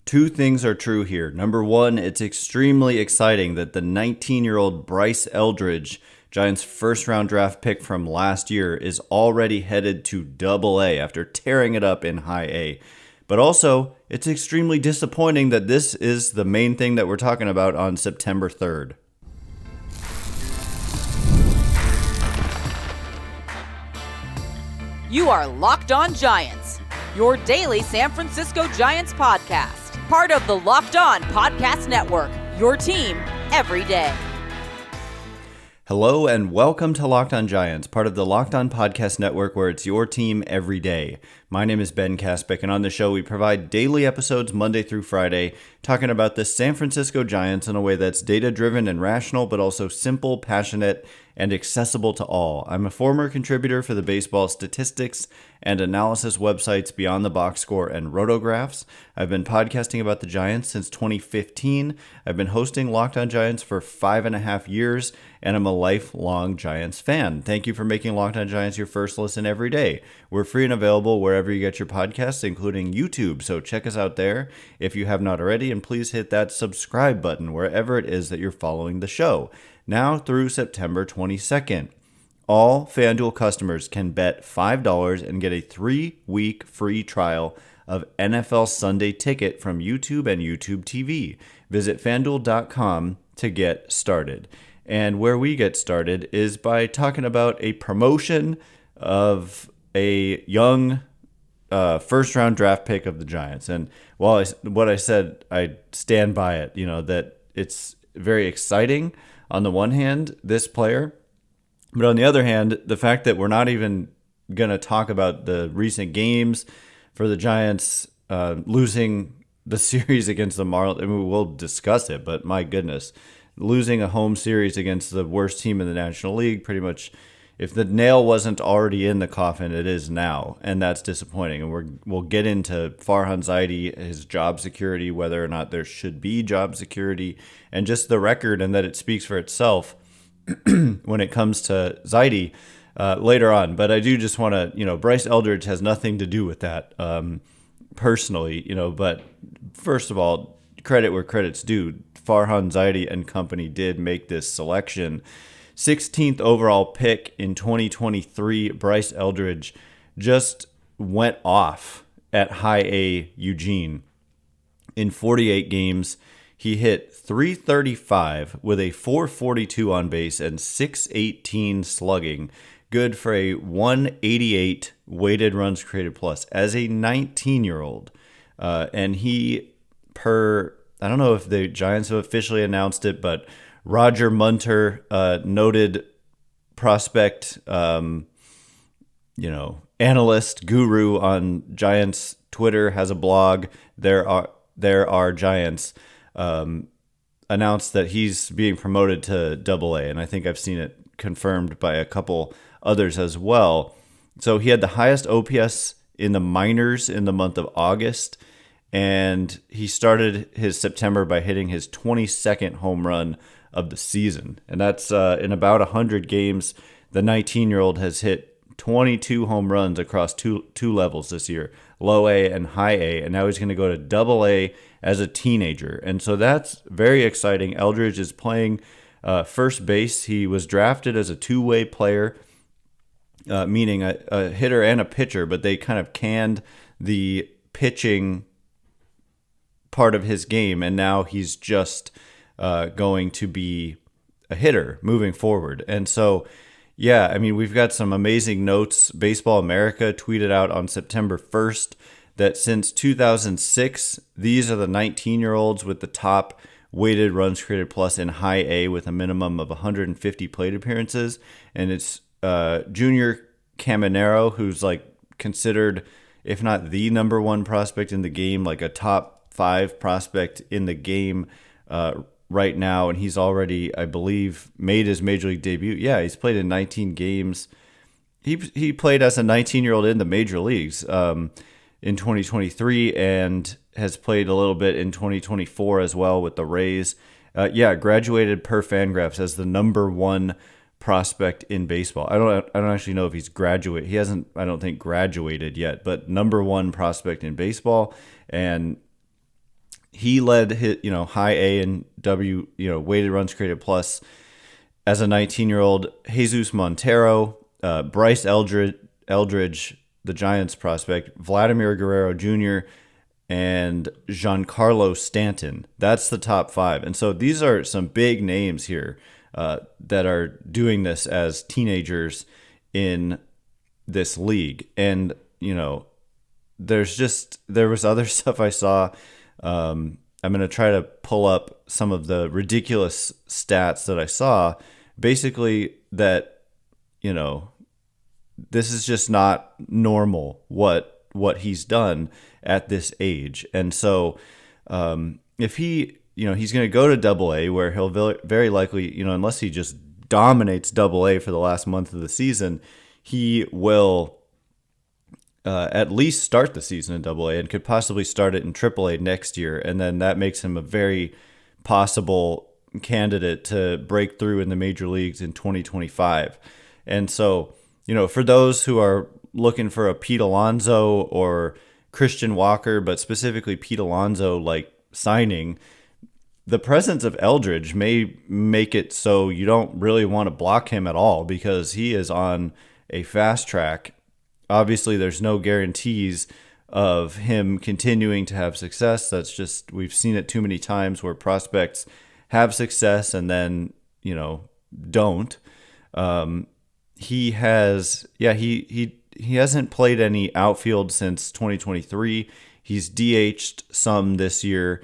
Two things are true here. Number one, it's extremely exciting that the 19-year-old Bryce Eldridge, Giants' first-round draft pick from last year, is already headed to Double-A after tearing it up in High A. But also, it's extremely disappointing that this is the main thing that we're talking about on September 3rd. You are Locked On Giants, your daily San Francisco Giants podcast. Part of the Locked On Podcast Network, your team every day. Hello and welcome to Locked On Giants, part of the Locked On Podcast Network where it's your team every day. My name is Ben Kaspick, and on the show we provide daily episodes Monday through Friday talking about the San Francisco Giants in a way that's data-driven and rational, but also simple, passionate, and accessible to all. I'm a former contributor for the baseball statistics and analysis websites Beyond the Box Score and RotoGraphs. I've been podcasting about the Giants since 2015. I've been hosting Locked On Giants for 5.5 years, and I'm a lifelong Giants fan. Thank you for making Locked On Giants your first listen every day. We're free and available wherever you get your podcasts, including YouTube, so check us out there if you have not already, and please hit that subscribe button wherever it is that you're following the show. Now through September 22nd, all FanDuel customers can bet $5 and get a 3-week free trial of NFL Sunday Ticket from YouTube and YouTube TV. Visit FanDuel.com to get started. And where we get started is by talking about a promotion of a young first-round draft pick of the Giants. And while what I said, I stand by it, that it's very exciting on the one hand, this player, but on the other hand, the fact that we're not even going to talk about the recent games for the Giants losing the series against the Marlins. I mean, we'll discuss it, but my goodness, losing a home series against the worst team in the National League, pretty much, if the nail wasn't already in the coffin, it is now, and that's disappointing. And we'll get into Farhan Zaidi, his job security, whether or not there should be job security, and just the record, and that it speaks for itself when it comes to Zaidi later on. But I do just want to, Bryce Eldridge has nothing to do with that personally, but first of all, credit where credit's due. Farhan Zaidi and company did make this selection. 16th overall pick in 2023, Bryce Eldridge just went off at High A Eugene. In 48 games, he hit .335 with a .442 on base and .618 slugging, good for a 188 weighted runs created plus as a 19-year-old. And he, I don't know if the Giants have officially announced it, but Roger Munter, noted prospect, analyst, guru on Giants Twitter, has a blog. There are Giants, announced that he's being promoted to Double-A, and I think I've seen it confirmed by a couple others as well. So he had the highest OPS in the minors in the month of August, and he started his September by hitting his 22nd home run of the season. And that's in about 100 games. The 19-year-old has hit 22 home runs across two levels this year, low A and high A, and now he's going to go to Double-A as a teenager. And so that's very exciting. Eldridge is playing first base. He was drafted as a two-way player, meaning a hitter and a pitcher, but they kind of canned the pitching part of his game, and now he's just going to be a hitter moving forward. And so, yeah, I mean, we've got some amazing notes. Baseball America tweeted out on September 1st that since 2006, these are the 19-year-olds with the top weighted runs created plus in High A with a minimum of 150 plate appearances. And it's Junior Caminero, who's considered, if not the number one prospect in the game, like a top 5 prospect in the game right now, and he's already, I believe, made his major league debut. Yeah, he's played in 19 games. He played as a 19-year-old in the major leagues in 2023 and has played a little bit in 2024 as well with the Rays. Graduated per Fangraphs as the number one prospect in baseball. I don't actually know if he's graduated. He hasn't, I don't think, graduated yet, but number one prospect in baseball. And He led his, high A and W, weighted runs created plus as a 19-year-old. Jesus Montero, Bryce Eldridge, the Giants prospect, Vladimir Guerrero Jr., and Giancarlo Stanton. That's the top 5. And so these are some big names here that are doing this as teenagers in this league. And, there was other stuff I saw. I'm going to try to pull up some of the ridiculous stats that I saw. Basically that, this is just not normal what he's done at this age. And so if he, he's going to go to Double A, where he'll very likely, unless he just dominates Double A for the last month of the season, he will at least start the season in Double A and could possibly start it in Triple A next year. And then that makes him a very possible candidate to break through in the major leagues in 2025. And so, for those who are looking for a Pete Alonso or Christian Walker, but specifically Pete Alonso like signing, the presence of Eldridge may make it so you don't really want to block him at all, because he is on a fast track. Obviously, there's no guarantees of him continuing to have success. That's just, we've seen it too many times where prospects have success and then, don't. He hasn't played any outfield since 2023. He's DH'd some this year,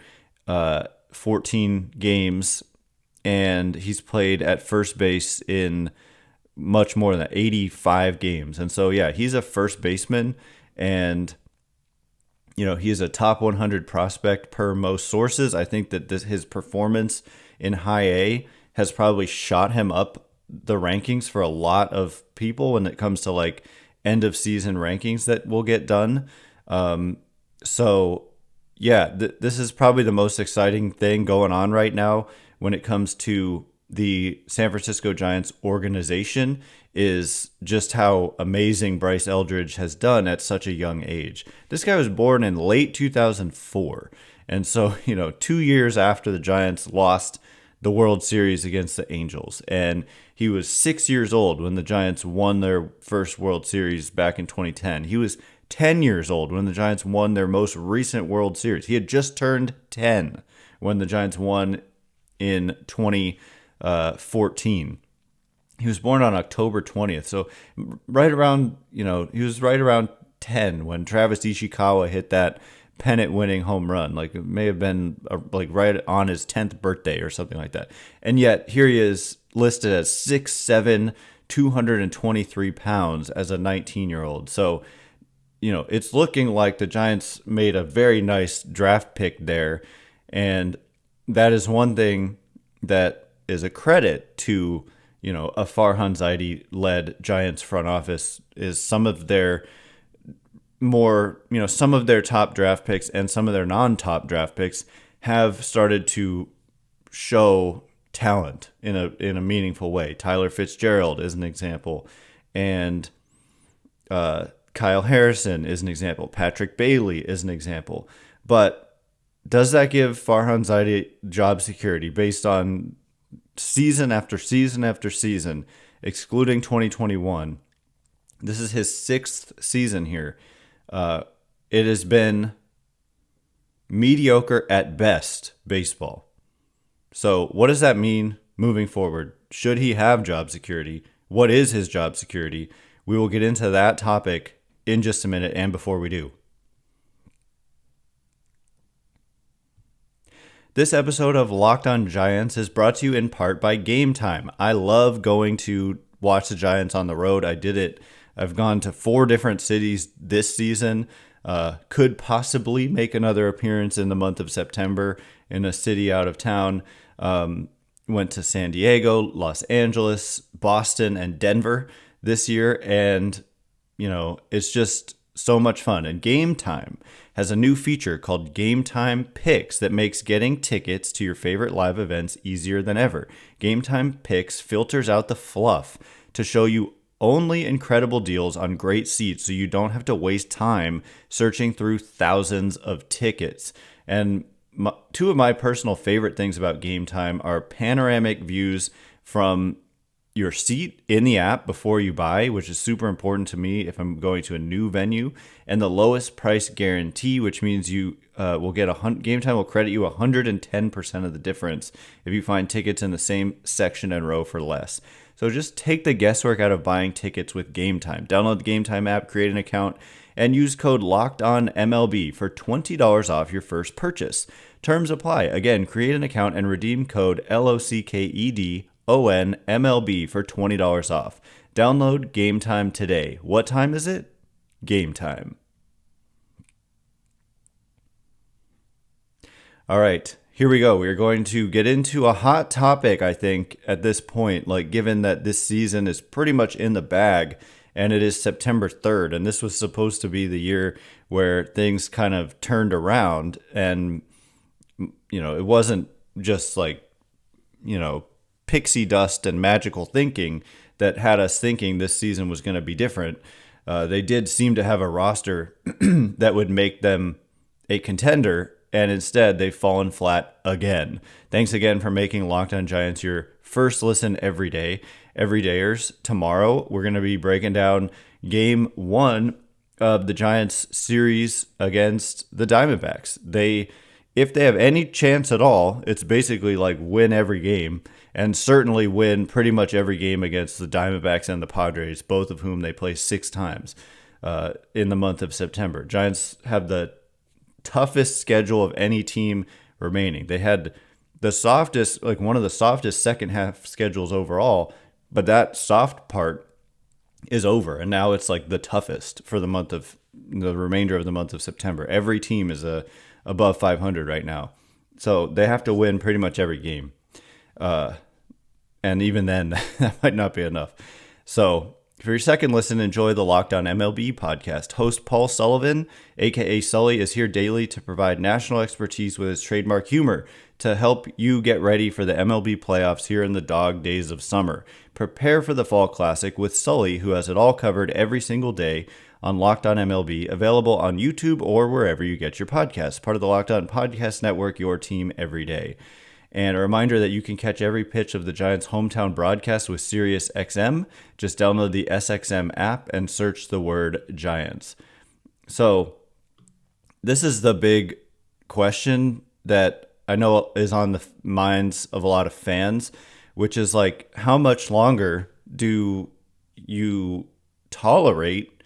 14 games, and he's played at first base in much more than 85 games. And so, he's a first baseman, and, he is a top 100 prospect per most sources. I think that his performance in high A has probably shot him up the rankings for a lot of people when it comes to like end of season rankings that will get done. This is probably the most exciting thing going on right now when it comes to the San Francisco Giants organization, is just how amazing Bryce Eldridge has done at such a young age. This guy was born in late 2004. And so, 2 years after the Giants lost the World Series against the Angels. And he was 6 years old when the Giants won their first World Series back in 2010. He was 10 years old when the Giants won their most recent World Series. He had just turned 10 when the Giants won in 2014. He was born on October 20th. So right around, he was right around 10 when Travis Ishikawa hit that pennant-winning home run. Like, it may have been right on his 10th birthday or something like that. And yet here he is listed as 6'7", 223 pounds as a 19-year-old. So, it's looking like the Giants made a very nice draft pick there. And that is one thing that is a credit to, a Farhan Zaidi-led Giants front office, is some of their some of their top draft picks and some of their non-top draft picks have started to show talent in a meaningful way. Tyler Fitzgerald is an example, and Kyle Harrison is an example. Patrick Bailey is an example. But does that give Farhan Zaidi job security based on season after season after season, excluding 2021? This is his 6th season here. It has been mediocre at best baseball. So what does that mean moving forward? Should he have job security? What is his job security? We will get into that topic in just a minute, and before we do, this episode of Locked On Giants is brought to you in part by Game Time. I love going to watch the Giants on the road. I did it. I've gone to 4 different cities this season. Could possibly make another appearance in the month of September in a city out of town. Went to San Diego, Los Angeles, Boston, and Denver this year. And, it's just so much fun. And Game Time has a new feature called Game Time Picks that makes getting tickets to your favorite live events easier than ever. Game Time Picks filters out the fluff to show you only incredible deals on great seats, so you don't have to waste time searching through thousands of tickets. And two of my personal favorite things about Game Time are panoramic views from your seat in the app before you buy, which is super important to me if I'm going to a new venue, and the lowest price guarantee, which means you will get Game Time will credit you 110% of the difference if you find tickets in the same section and row for less. So just take the guesswork out of buying tickets with Game Time. Download the Game Time app, create an account, and use code LOCKEDONMLB for $20 off your first purchase. Terms apply. Again, create an account and redeem code LOCKEDONMLB for $20 off. Download Game Time today. What time is it? Game Time. All right, here we go. We're going to get into a hot topic, I think, at this point, like given that this season is pretty much in the bag and it is September 3rd, and this was supposed to be the year where things kind of turned around, and it wasn't just like, pixie dust and magical thinking that had us thinking this season was going to be different. They did seem to have a roster that would make them a contender, and instead they've fallen flat again. Thanks again for making Locked On Giants your first listen every day. Everydayers, tomorrow we're going to be breaking down game 1 of the Giants series against the Diamondbacks. If they have any chance at all, it's basically like win every game, and certainly win pretty much every game against the Diamondbacks and the Padres, both of whom they play 6 times in the month of September. Giants have the toughest schedule of any team remaining. They had one of the softest second half schedules overall, but that soft part is over, and now it's like the toughest for the remainder of the month of September. Every team is above 500 right now, so they have to win pretty much every game, and even then, that might not be enough. So for your second listen, enjoy the Locked On MLB podcast. Host Paul Sullivan, aka Sully, is here daily to provide national expertise with his trademark humor to help you get ready for the MLB playoffs here in the dog days of summer. Prepare for the Fall Classic with Sully, who has it all covered every single day on Locked On MLB, available on YouTube or wherever you get your podcasts. Part of the Locked On Podcast Network, your team every day. And a reminder that you can catch every pitch of the Giants' hometown broadcast with SiriusXM. Just download the SXM app and search the word Giants. So this is the big question that I know is on the minds of a lot of fans, which is like, how much longer do you tolerate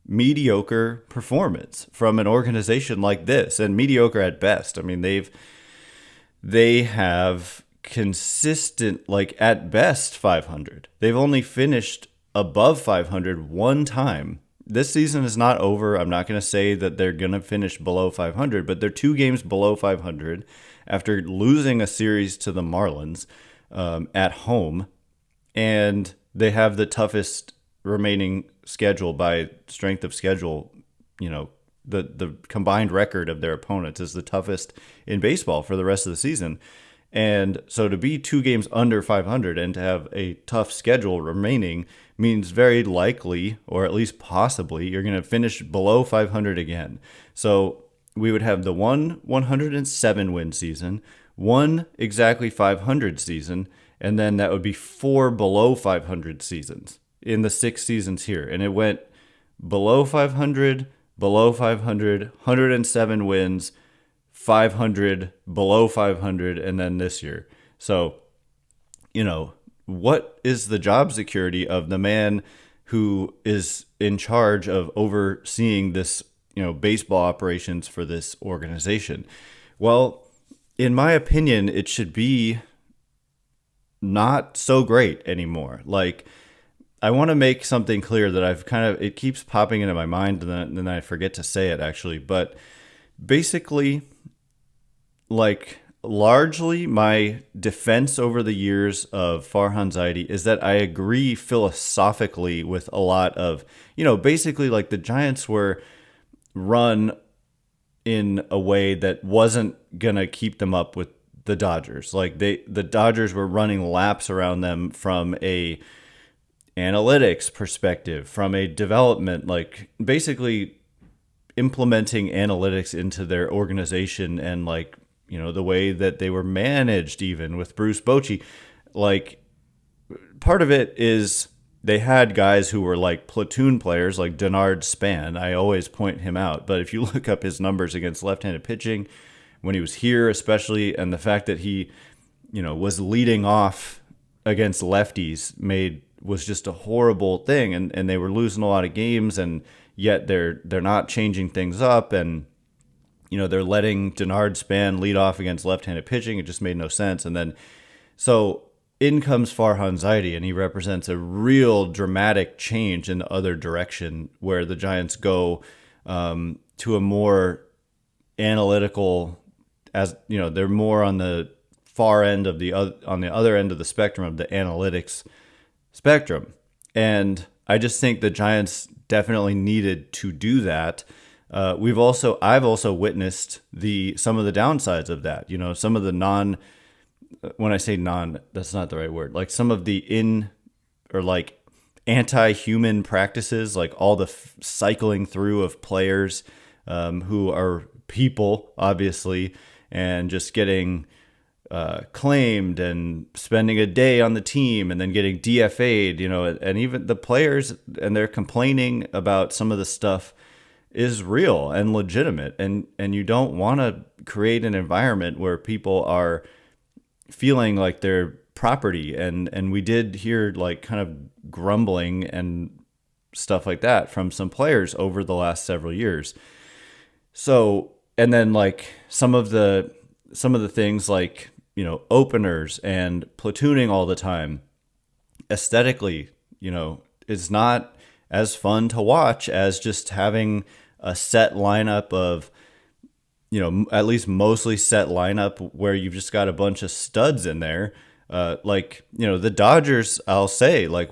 mediocre performance from an organization like this? And mediocre at best. I mean, they have consistent, like at best, 500. They've only finished above 500 one time. This season is not over. I'm not going to say that they're going to finish below 500, but they're 2 games below 500 after losing a series to the Marlins at home. And they have the toughest remaining schedule by strength of schedule. The combined record of their opponents is the toughest in baseball for the rest of the season. And so to be 2 games under 500 and to have a tough schedule remaining means very likely, or at least possibly, you're going to finish below 500 again. So we would have the 107 win season, 1 exactly 500 season, and then that would be 4 below 500 seasons in the 6 seasons here. And it went below 500, below 500, 107 wins, 500, below 500, and then this year. So, what is the job security of the man who is in charge of overseeing this, baseball operations for this organization? Well, in my opinion, it should be not so great anymore. Like, I want to make something clear that it keeps popping into my mind and then I forget to say it actually. But basically, like, largely my defense over the years of Farhan Zaidi is that I agree philosophically with a lot of, basically like the Giants were run in a way that wasn't going to keep them up with the Dodgers. Like the Dodgers were running laps around them from a analytics perspective, from a development, like basically implementing analytics into their organization and like, the way that they were managed, even with Bruce Bochy. Like, part of it is they had guys who were like platoon players, like Denard Span. I always point him out. But if you look up his numbers against left-handed pitching when he was here, especially, and the fact that he, was leading off against lefties was just a horrible thing. And they were losing a lot of games, and yet they're not changing things up. And, they're letting Denard Span lead off against left-handed pitching. It just made no sense. And then, so in comes Farhan Zaidi, and he represents a real dramatic change in the other direction, where the Giants go to a more analytical, they're more on the far end of on the other end of the spectrum of the analytics spectrum. And I just think the Giants definitely needed to do that. I've also witnessed some of the downsides of that. Some of the when I say non, that's not the right word. Like some of the anti-human practices, like all the cycling through of players who are people, obviously, and just getting claimed and spending a day on the team and then getting DFA'd, and even the players, and they're complaining about some of the stuff is real and legitimate. And you don't want to create an environment where people are feeling like they're property. And we did hear like kind of grumbling and stuff like that from some players over the last several years. So, and then like some of the things like, openers and platooning all the time, aesthetically, is not as fun to watch as just having a set lineup of, at least mostly set lineup where you've just got a bunch of studs in there. The Dodgers, I'll say, like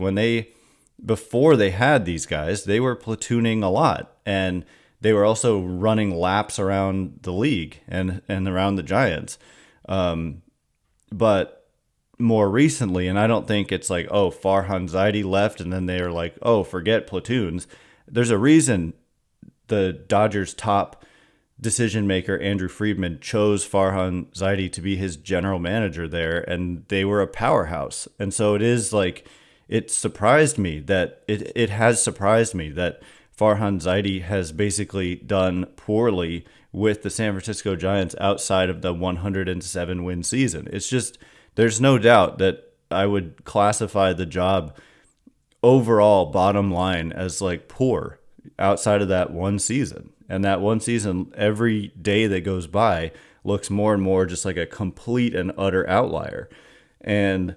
before they had these guys, they were platooning a lot, and they were also running laps around the league and around the Giants. But more recently, and I don't think it's like, oh, Farhan Zaidi left and then they are like, oh, forget platoons. There's a reason the Dodgers' top decision maker, Andrew Friedman, chose Farhan Zaidi to be his general manager there, and they were a powerhouse. And so it surprised me that it has surprised me that Farhan Zaidi has basically done poorly with the San Francisco Giants outside of the 107 win season. It's just, there's no doubt that I would classify the job overall, bottom line, as like poor outside of that one season. And that one season, every day that goes by looks more and more just like a complete and utter outlier and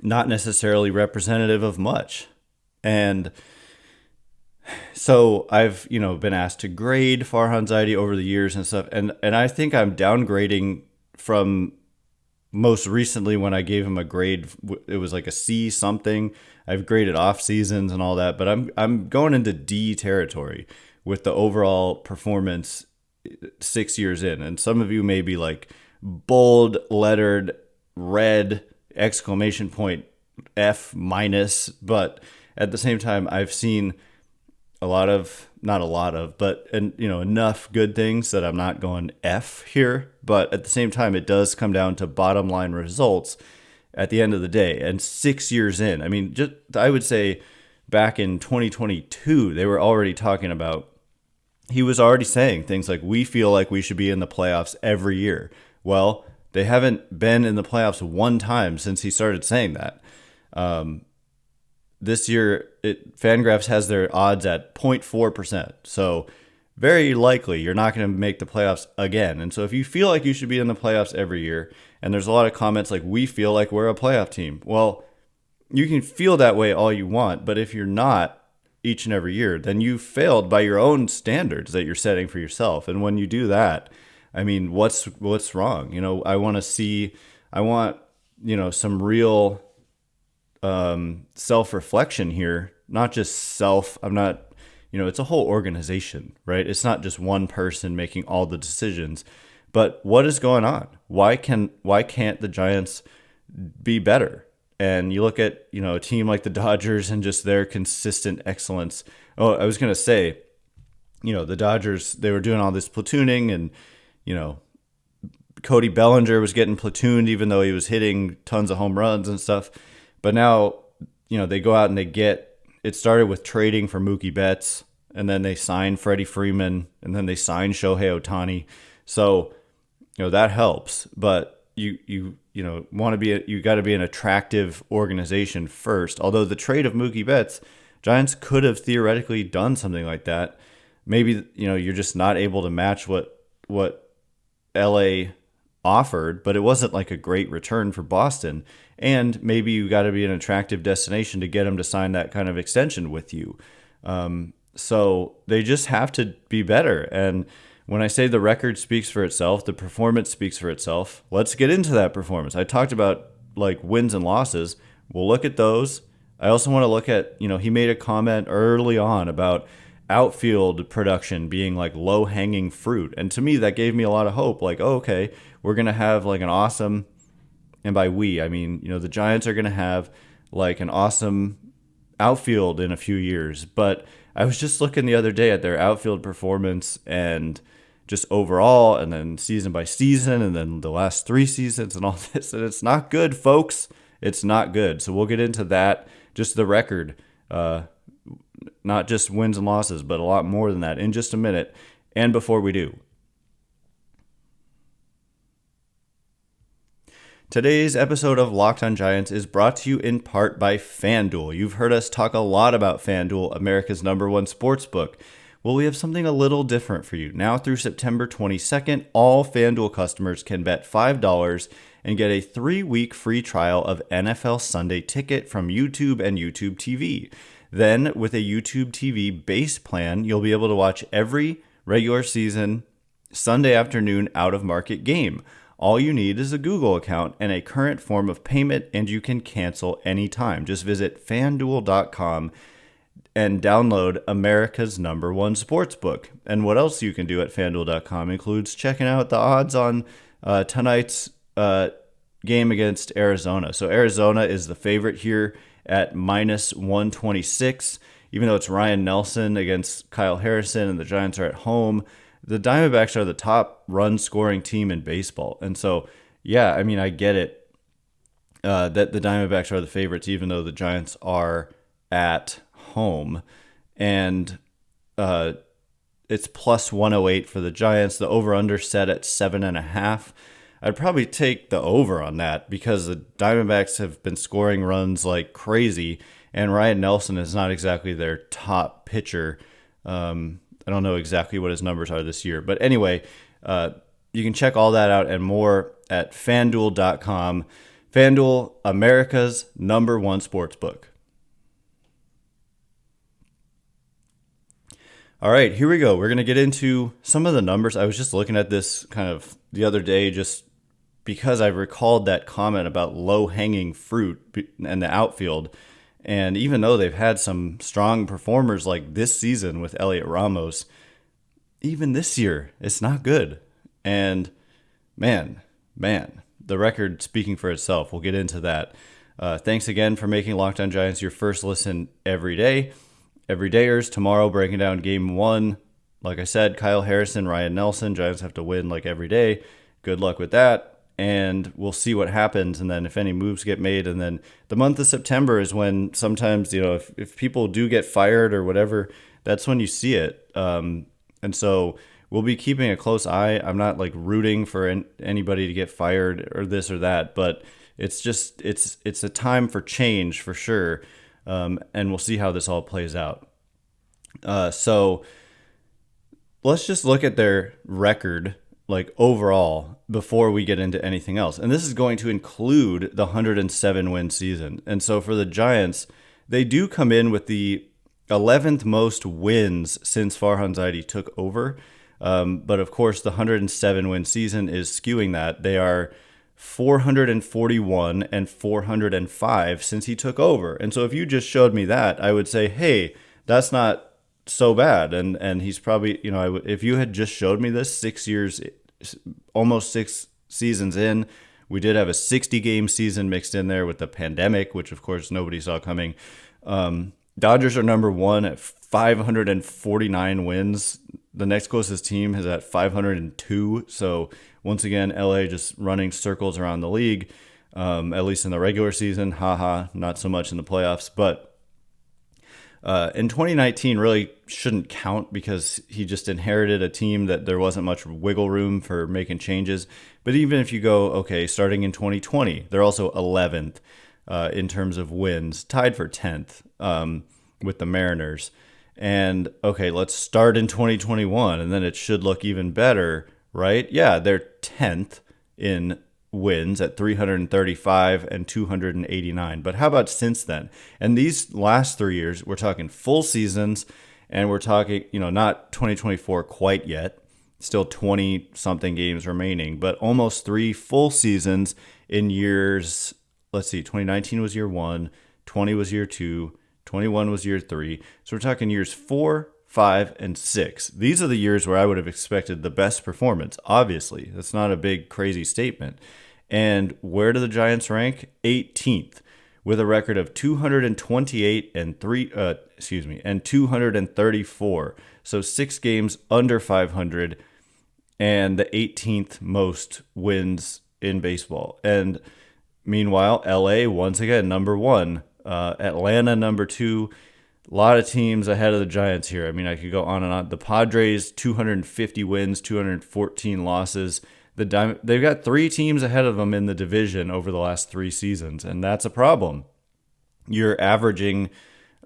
not necessarily representative of much. And so I've, been asked to grade Farhan Zaidi over the years and stuff. And I think I'm downgrading from most recently when I gave him a grade. It was like a C something. I've graded off seasons and all that, but I'm going into D territory with the overall performance 6 years in. And some of you may be like bold lettered red exclamation point F minus, but at the same time, I've seen enough good things that I'm not going F here. But at the same time, it does come down to bottom line results at the end of the day. And 6 years in, I would say back in 2022, they were already talking about, he was already saying things like, we feel like we should be in the playoffs every year. Well, they haven't been in the playoffs one time since he started saying that. This year, Fangraphs has their odds at 0.4%. So very likely you're not going to make the playoffs again. And so if you feel like you should be in the playoffs every year, and there's a lot of comments like, we feel like we're a playoff team. Well, you can feel that way all you want, but if you're not each and every year, then you've failed by your own standards that you're setting for yourself. And when you do that, what's wrong? I want some real self-reflection here, not just it's a whole organization, right? It's not just one person making all the decisions, but what is going on? Why can't the Giants be better? And you look at, a team like the Dodgers and just their consistent excellence. Oh, I was going to say, the Dodgers, they were doing all this platooning and, Cody Bellinger was getting platooned even though he was hitting tons of home runs and stuff. But now, they go out and it started with trading for Mookie Betts, and then they signed Freddie Freeman, and then they signed Shohei Ohtani. So, that helps. But you got to be an attractive organization first. Although the trade of Mookie Betts, Giants could have theoretically done something like that. Maybe, you're just not able to match what LA offered, but it wasn't like a great return for Boston. And maybe you got to be an attractive destination to get them to sign that kind of extension with you. So they just have to be better. And when I say the record speaks for itself, the performance speaks for itself. Let's get into that performance. I talked about like wins and losses. We'll look at those. I also want to look at, he made a comment early on about outfield production being like low-hanging fruit. And to me, that gave me a lot of hope. Like, oh, okay, we're going to have like an awesome, and by we, I mean, the Giants are going to have like an awesome outfield in a few years. But I was just looking the other day at their outfield performance and just overall, and then season by season, and then the last 3 seasons and all this. And it's not good, folks. It's not good. So we'll get into that, just the record, not just wins and losses, but a lot more than that in just a minute. And before we do, today's episode of Locked on Giants is brought to you in part by FanDuel. You've heard us talk a lot about FanDuel, America's #1 sportsbook. Well, we have something a little different for you. Now through September 22nd, all FanDuel customers can bet $5 and get a 3-week free trial of NFL Sunday Ticket from YouTube and YouTube TV. Then, with a YouTube TV base plan, you'll be able to watch every regular season Sunday afternoon out-of-market game. All you need is a Google account and a current form of payment, and you can cancel anytime. Just visit FanDuel.com and download America's #1 sportsbook. And what else you can do at FanDuel.com includes checking out the odds on tonight's game against Arizona. So Arizona is the favorite here at -126. Even though it's Ryan Nelson against Kyle Harrison and the Giants are at home, the Diamondbacks are the top run-scoring team in baseball. And so, yeah, I mean, I get it that the Diamondbacks are the favorites, even though the Giants are at home. And it's +108 for the Giants. The over-under set at 7.5. I'd probably take the over on that because the Diamondbacks have been scoring runs like crazy, and Ryan Nelson is not exactly their top pitcher. I don't know exactly what his numbers are this year. But anyway, you can check all that out and more at FanDuel.com. FanDuel, America's #1 sportsbook. All right, here we go. We're going to get into some of the numbers. I was just looking at this kind of the other day just because I recalled that comment about low-hanging fruit and the outfield. And even though they've had some strong performers like this season with Elliot Ramos, even this year, it's not good. And man, the record speaking for itself. We'll get into that. Thanks again for making Locked on Giants your first listen every day. Everydayers, tomorrow breaking down game 1. Like I said, Kyle Harrison, Ryan Nelson. Giants have to win like every day. Good luck with that. And we'll see what happens. And then if any moves get made. And then the month of September is when sometimes, if people do get fired or whatever, that's when you see it. And so we'll be keeping a close eye. I'm not like rooting for anybody to get fired or this or that, but it's just, it's a time for change for sure. And we'll see how this all plays out. So let's just look at their record, like overall, before we get into anything else. And this is going to include the 107 win season. And so for the Giants, they do come in with the 11th most wins since Farhan Zaidi took over. But of course, the 107 win season is skewing that. They are 441 and 405 since he took over. And so if you just showed me that, I would say, hey, that's not so bad. And he's probably, if you had just showed me this 6 years, almost 6 seasons in, we did have a 60-game season mixed in there with the pandemic, which of course nobody saw coming. Dodgers are #1 at 549 wins. The next closest team is at 502. So once again, LA just running circles around the league, at least in the regular season. Not so much in the playoffs. But in 2019 really shouldn't count because he just inherited a team that there wasn't much wiggle room for making changes. But even if you go, okay, starting in 2020, they're also 11th in terms of wins, tied for 10th with the Mariners. And okay, let's start in 2021, and then it should look even better, right? Yeah, they're 10th in wins at 335 and 289. But how about since then? And these last 3 years, we're talking full seasons, and we're talking, not 2024 quite yet, still 20-something games remaining, but almost 3 full seasons in years. Let's see, 2019 was year 1, 20 was year 2, 21 was year 3. So we're talking years 4, 5, and 6. These are the years where I would have expected the best performance. Obviously, that's not a big, crazy statement. And where do the Giants rank? 18th, with a record of 228 and 234. So 6 games under 500, and the 18th most wins in baseball. And meanwhile, LA once again number 1. Atlanta number 2. A lot of teams ahead of the Giants here. I mean, I could go on and on. The Padres, 250 wins, 214 losses. They've got 3 teams ahead of them in the division over the last 3 seasons, and that's a problem. You're averaging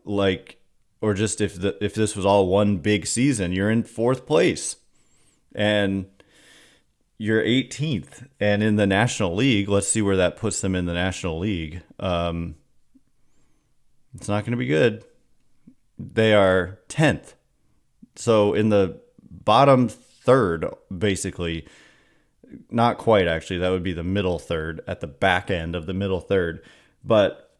or just if this was all one big season, you're in 4th place, and you're 18th. And in the National League, let's see where that puts them in the National League. It's not going to be good. They are 10th. So in the bottom third, basically, not quite actually, that would be the middle third, at the back end of the middle third. But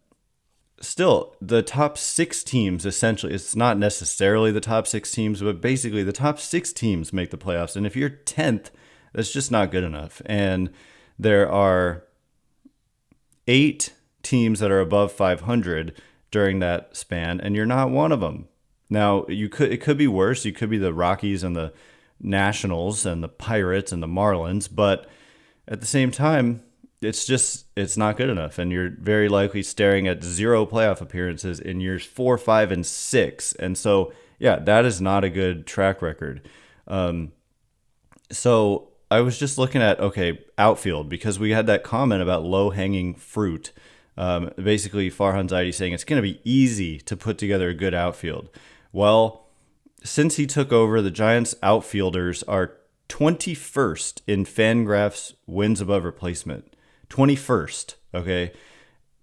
still, the top 6 teams, essentially, it's not necessarily the top 6 teams, but basically the top 6 teams make the playoffs. And if you're 10th, that's just not good enough. And there are 8 teams that are above 500 during that span, and you're not one of them. Now, it could be worse. You could be the Rockies and the Nationals and the Pirates and the Marlins, but at the same time, it's not good enough, and you're very likely staring at 0 playoff appearances in years 4, 5, and 6. And so, yeah, that is not a good track record. So I was just looking at, outfield, because we had that comment about low-hanging fruit. Basically, Farhan Zaidi saying it's going to be easy to put together a good outfield. Well, since he took over, the Giants' outfielders are 21st in Fangraphs wins above replacement. 21st, okay?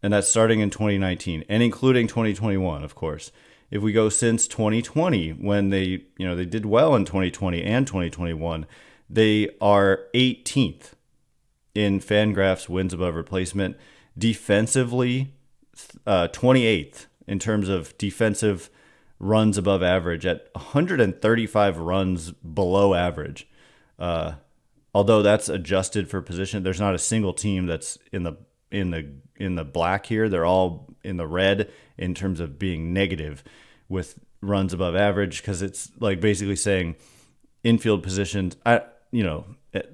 And that's starting in 2019 and including 2021, of course. If we go since 2020, when they did well in 2020 and 2021, they are 18th in Fangraphs wins above replacement. Defensively, 28th in terms of defensive runs above average at 135 runs below average. Although that's adjusted for position, there's not a single team that's in the black here. They're all in the red in terms of being negative with runs above average, because it's like basically saying infield positions,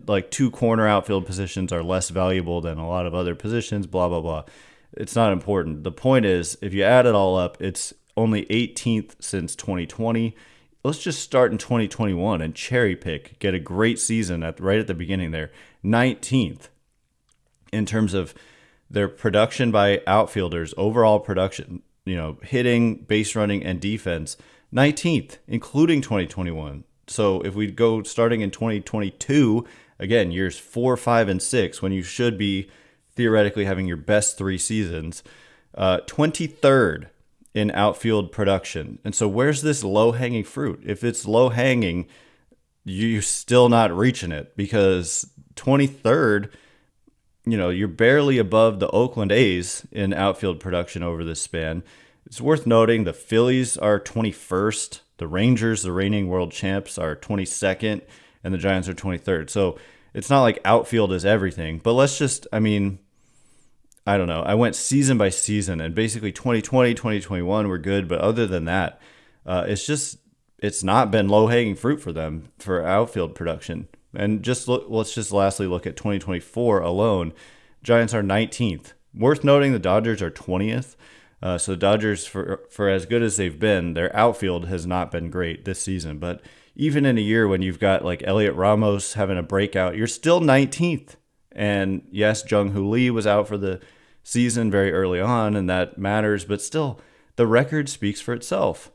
like 2 corner outfield positions are less valuable than a lot of other positions, blah, blah, blah. It's not important. The point is, if you add it all up, it's only 18th since 2020. Let's just start in 2021 and cherry pick, get a great season right at the beginning there. 19th in terms of their production by outfielders, overall production, hitting, base running, and defense. 19th, including 2021. So if we go starting in 2022, again, years 4, 5, and 6, when you should be theoretically having your best 3 seasons, 23rd in outfield production. And so where's this low-hanging fruit? If it's low-hanging, you're still not reaching it, because 23rd, you're barely above the Oakland A's in outfield production over this span. It's worth noting the Phillies are 21st. The Rangers, the reigning world champs, are 22nd, and the Giants are 23rd. So it's not like outfield is everything. But let's just, I don't know. I went season by season, and basically 2020, 2021 were good. But other than that, it's just it's not been low-hanging fruit for them for outfield production. And let's just lastly look at 2024 alone. Giants are 19th. Worth noting, the Dodgers are 20th. So the Dodgers, for as good as they've been, their outfield has not been great this season. But even in a year when you've got like Elliot Ramos having a breakout, you're still 19th. And yes, Jung-Hoo Lee was out for the season very early on, and that matters. But still, the record speaks for itself.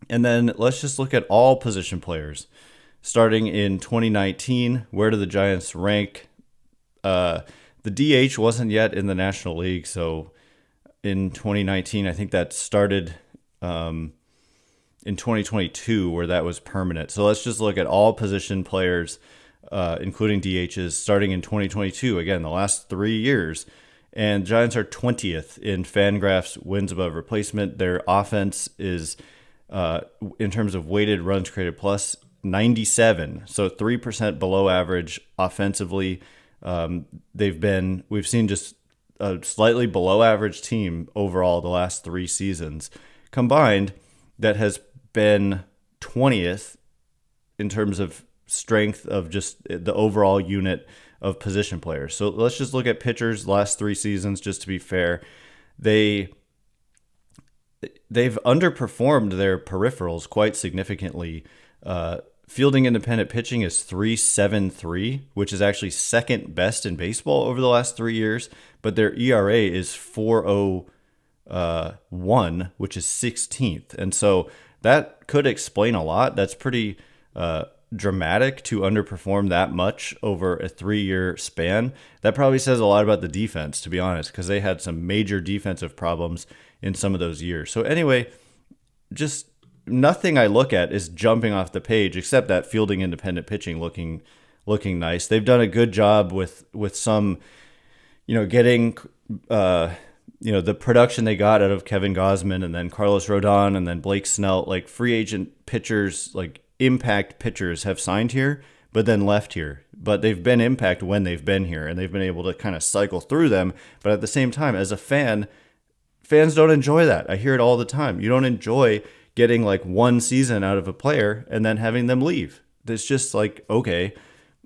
And then let's just look at all position players. Starting in 2019, where do the Giants rank? The DH wasn't yet in the National League, so in 2019, I think that started in 2022 where that was permanent. So let's just look at all position players, including DHs, starting in 2022. Again, the last 3 years. And Giants are 20th in Fangraphs wins above replacement. Their offense is, in terms of weighted runs created plus, 97. So 3% below average offensively. We've seen just a slightly below average team overall the last 3 seasons combined that has been 20th in terms of strength of just the overall unit of position players. So let's just look at pitchers last 3 seasons just to be fair. They've underperformed their peripherals quite significantly. Fielding independent pitching is 3.73, which is actually second best in baseball over the last 3 years, but their ERA is 4.01, which is 16th. And so that could explain a lot. That's pretty dramatic to underperform that much over a 3-year span. That probably says a lot about the defense, to be honest, because they had some major defensive problems in some of those years. So anyway, just nothing I look at is jumping off the page except that fielding independent pitching looking nice. They've done a good job with some, getting the production they got out of Kevin Gausman and then Carlos Rodon and then Blake Snell, like free agent pitchers, like impact pitchers have signed here, but then left here. But they've been impact when they've been here, and they've been able to kind of cycle through them. But at the same time, as a fan, fans don't enjoy that. I hear it all the time. You don't enjoy getting like one season out of a player and then having them leave. It's just like, okay,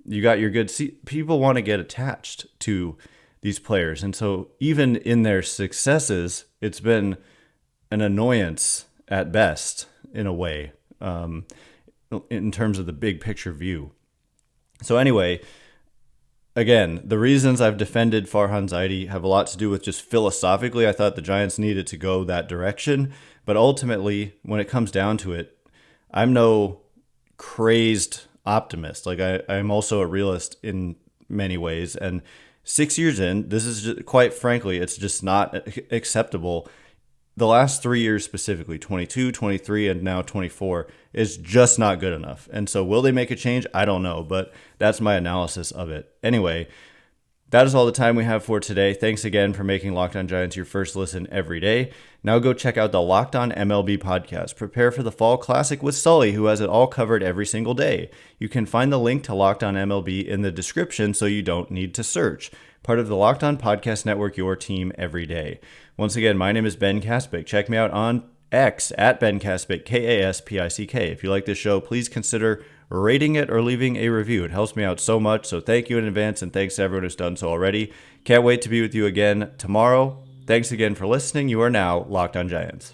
you got your good people want to get attached to these players. And so even in their successes, it's been an annoyance at best in a way, in terms of the big picture view. So anyway, again, the reasons I've defended Farhan Zaidi have a lot to do with just philosophically, I thought the Giants needed to go that direction. But ultimately, when it comes down to it, I'm no crazed optimist. Like I'm also a realist in many ways. And 6 years in, this is just, quite frankly, it's just not acceptable. The last 3 years specifically, 22, 23, and now 24, is just not good enough. And so will they make a change? I don't know, but that's my analysis of it. Anyway, that is all the time we have for today. Thanks again for making Locked On Giants your first listen every day. Now go check out the Locked On MLB podcast. Prepare for the Fall Classic with Sully, who has it all covered every single day. You can find the link to Locked On MLB in the description so you don't need to search. Part of the Locked On Podcast Network, your team every day. Once again, my name is Ben Kaspick. Check me out on X at Ben Kaspick, Kaspick. If you like this show, please consider rating it or leaving a review. It helps me out so much, so thank you in advance, and thanks to everyone who's done so already. Can't wait to be with you again tomorrow. Thanks again for listening. You are now Locked On Giants.